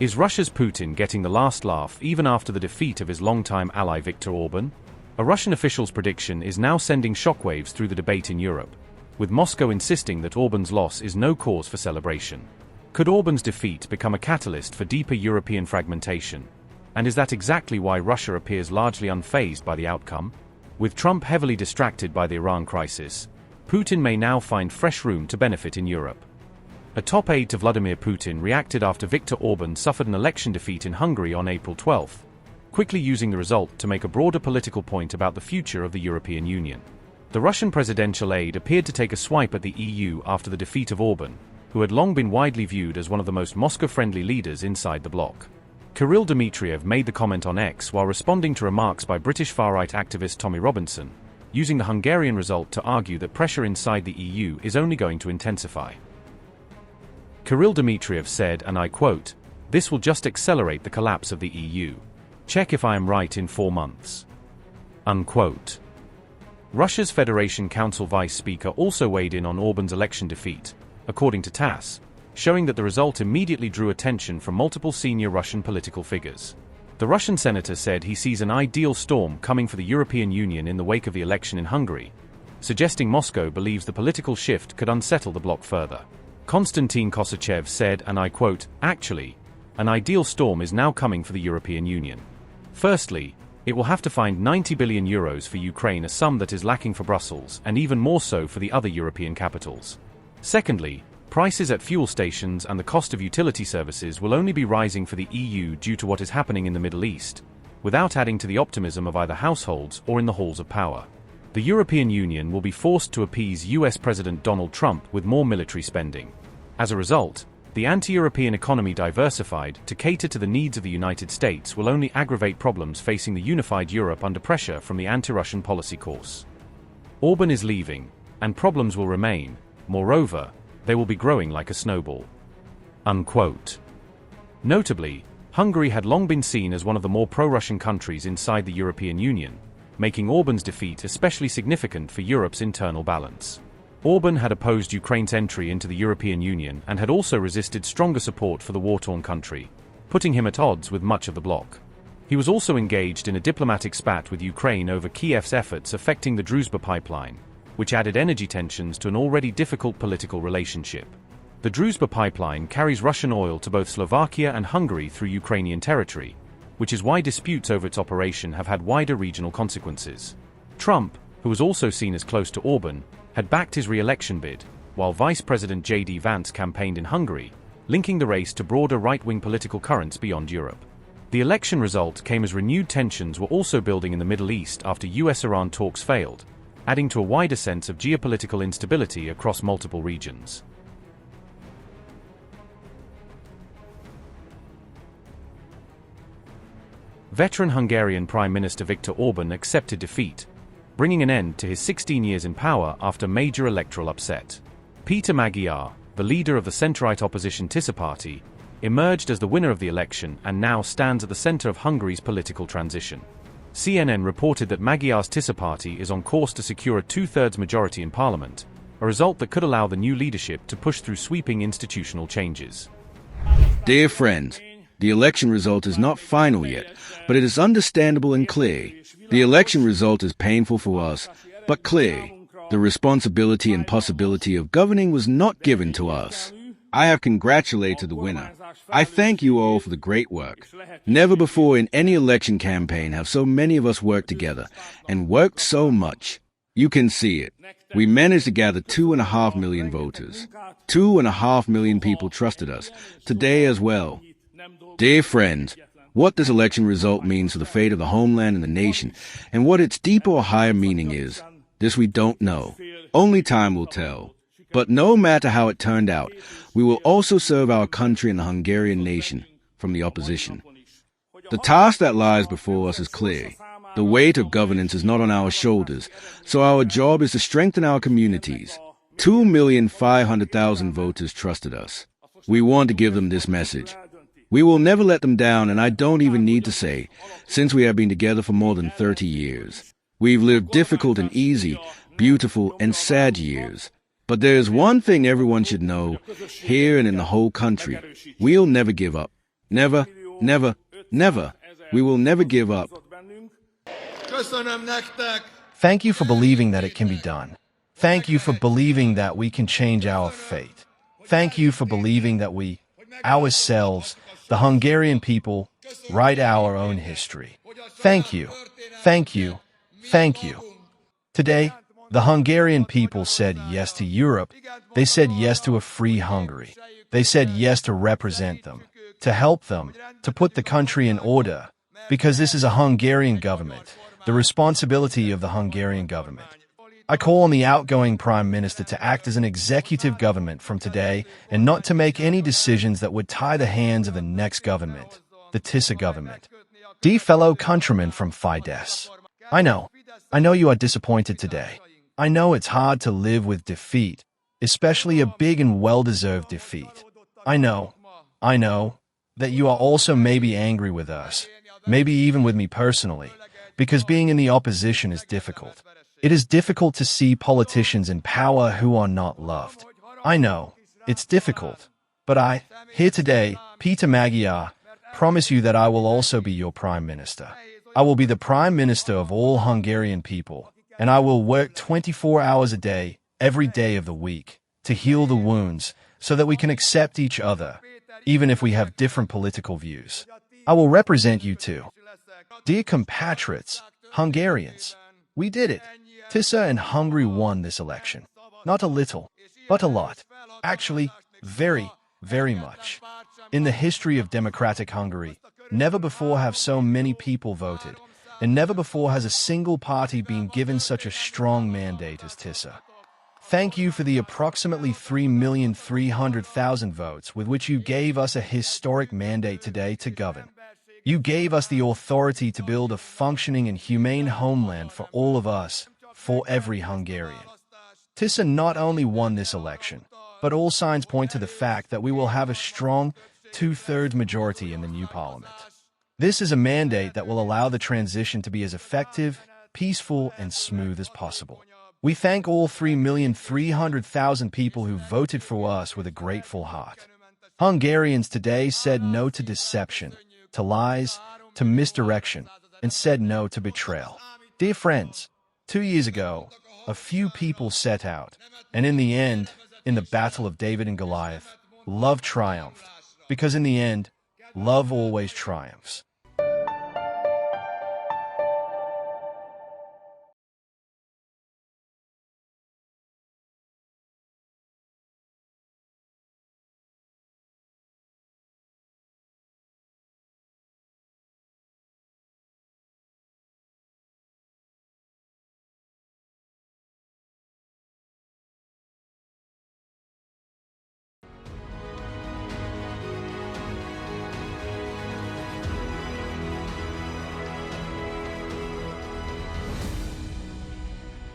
Is Russia's Putin getting the last laugh even after the defeat of his longtime ally Viktor Orban? A Russian official's prediction is now sending shockwaves through the debate in Europe, with Moscow insisting that Orban's loss is no cause for celebration. Could Orban's defeat become a catalyst for deeper European fragmentation? And is that exactly why Russia appears largely unfazed by the outcome? With Trump heavily distracted by the Iran crisis, Putin may now find fresh room to benefit in Europe. A top aide to Vladimir Putin reacted after Viktor Orban suffered an election defeat in Hungary on April 12, quickly using the result to make a broader political point about the future of the European Union. The Russian presidential aide appeared to take a swipe at the EU after the defeat of Orban, who had long been widely viewed as one of the most Moscow-friendly leaders inside the bloc. Kirill Dmitriev made the comment on X while responding to remarks by British far-right activist Tommy Robinson, using the Hungarian result to argue that pressure inside the EU is only going to intensify. Kirill Dmitriev said, and I quote, "This will just accelerate the collapse of the EU. Check if I am right in 4 months." Unquote. Russia's Federation Council Vice Speaker also weighed in on Orban's election defeat, according to TASS, showing that the result immediately drew attention from multiple senior Russian political figures. The Russian senator said he sees an ideal storm coming for the European Union in the wake of the election in Hungary, suggesting Moscow believes the political shift could unsettle the bloc further. Konstantin Kosachev said, and I quote, "Actually, an ideal storm is now coming for the European Union. Firstly, it will have to find 90 billion euros for Ukraine, a sum that is lacking for Brussels and even more so for the other European capitals. Secondly, prices at fuel stations and the cost of utility services will only be rising for the EU due to what is happening in the Middle East, without adding to the optimism of either households or in the halls of power. The European Union will be forced to appease US President Donald Trump with more military spending. As a result, the anti-European economy diversified to cater to the needs of the United States will only aggravate problems facing the unified Europe under pressure from the anti-Russian policy course. Orban is leaving, and problems will remain. Moreover, they will be growing like a snowball." Unquote. Notably, Hungary had long been seen as one of the more pro-Russian countries inside the European Union, making Orban's defeat especially significant for Europe's internal balance. Orban had opposed Ukraine's entry into the European Union and had also resisted stronger support for the war-torn country, putting him at odds with much of the bloc. He was also engaged in a diplomatic spat with Ukraine over Kiev's efforts affecting the Druzhba pipeline, which added energy tensions to an already difficult political relationship. The Druzhba pipeline carries Russian oil to both Slovakia and Hungary through Ukrainian territory, which is why disputes over its operation have had wider regional consequences. Trump, who was also seen as close to Orban, had backed his re-election bid, while Vice President J.D. Vance campaigned in Hungary, linking the race to broader right-wing political currents beyond Europe. The election result came as renewed tensions were also building in the Middle East after US-Iran talks failed, adding to a wider sense of geopolitical instability across multiple regions. Veteran Hungarian Prime Minister Viktor Orban accepted defeat, bringing an end to his 16 years in power after major electoral upset. Peter Magyar, the leader of the centre-right opposition Tisza party, emerged as the winner of the election and now stands at the centre of Hungary's political transition. CNN reported that Magyar's Tisza party is on course to secure a two-thirds majority in parliament, a result that could allow the new leadership to push through sweeping institutional changes. Dear friends, the election result is not final yet, but it is understandable and clear. The election result is painful for us, but clear. The responsibility and possibility of governing was not given to us. I have congratulated the winner. I thank you all for the great work. Never before in any election campaign have so many of us worked together, and worked so much. You can see it. We managed to gather 2.5 million voters. 2.5 million people trusted us, today as well. Dear friends, what this election result means for the fate of the homeland and the nation, and what its deeper or higher meaning is, this we don't know. Only time will tell. But no matter how it turned out, we will also serve our country and the Hungarian nation from the opposition. The task that lies before us is clear. The weight of governance is not on our shoulders, so our job is to strengthen our communities. 2,500,000 voters trusted us. We want to give them this message. We will never let them down, and I don't even need to say, since we have been together for more than 30 years. We've lived difficult and easy, beautiful and sad years. But there is one thing everyone should know, here and in the whole country. We'll never give up. Never, never, never. We will never give up. Thank you for believing that it can be done. Thank you for believing that we can change our fate. Thank you for believing that we, ourselves, the Hungarian people, write our own history. Thank you. Thank you. Thank you. Today, the Hungarian people said yes to Europe. They said yes to a free Hungary. They said yes to represent them, to help them, to put the country in order. Because this is a Hungarian government, the responsibility of the Hungarian government. I call on the outgoing Prime Minister to act as an executive government from today and not to make any decisions that would tie the hands of the next government, the Tisza government. Dear fellow countrymen from Fidesz, I know you are disappointed today. I know it's hard to live with defeat, especially a big and well-deserved defeat. I know that you are also maybe angry with us, maybe even with me personally, because being in the opposition is difficult. It is difficult to see politicians in power who are not loved. I know, it's difficult. But I, here today, Peter Magyar, promise you that I will also be your Prime Minister. I will be the Prime Minister of all Hungarian people, and I will work 24 hours a day, every day of the week, to heal the wounds, so that we can accept each other, even if we have different political views. I will represent you too. Dear compatriots, Hungarians, we did it. Tisza and Hungary won this election. Not a little, but a lot. Actually, very, very much. In the history of democratic Hungary, never before have so many people voted, and never before has a single party been given such a strong mandate as Tisza. Thank you for the approximately 3,300,000 votes with which you gave us a historic mandate today to govern. You gave us the authority to build a functioning and humane homeland for all of us, for every Hungarian. Tisza not only won this election, but all signs point to the fact that we will have a strong two-thirds majority in the new parliament. This is a mandate that will allow the transition to be as effective, peaceful, and smooth as possible. We thank all 3,300,000 people who voted for us with a grateful heart. Hungarians today said no to deception, to lies, to misdirection, and said no to betrayal. Dear friends, 2 years ago, a few people set out, and in the end, in the battle of David and Goliath, love triumphed, because in the end, love always triumphs.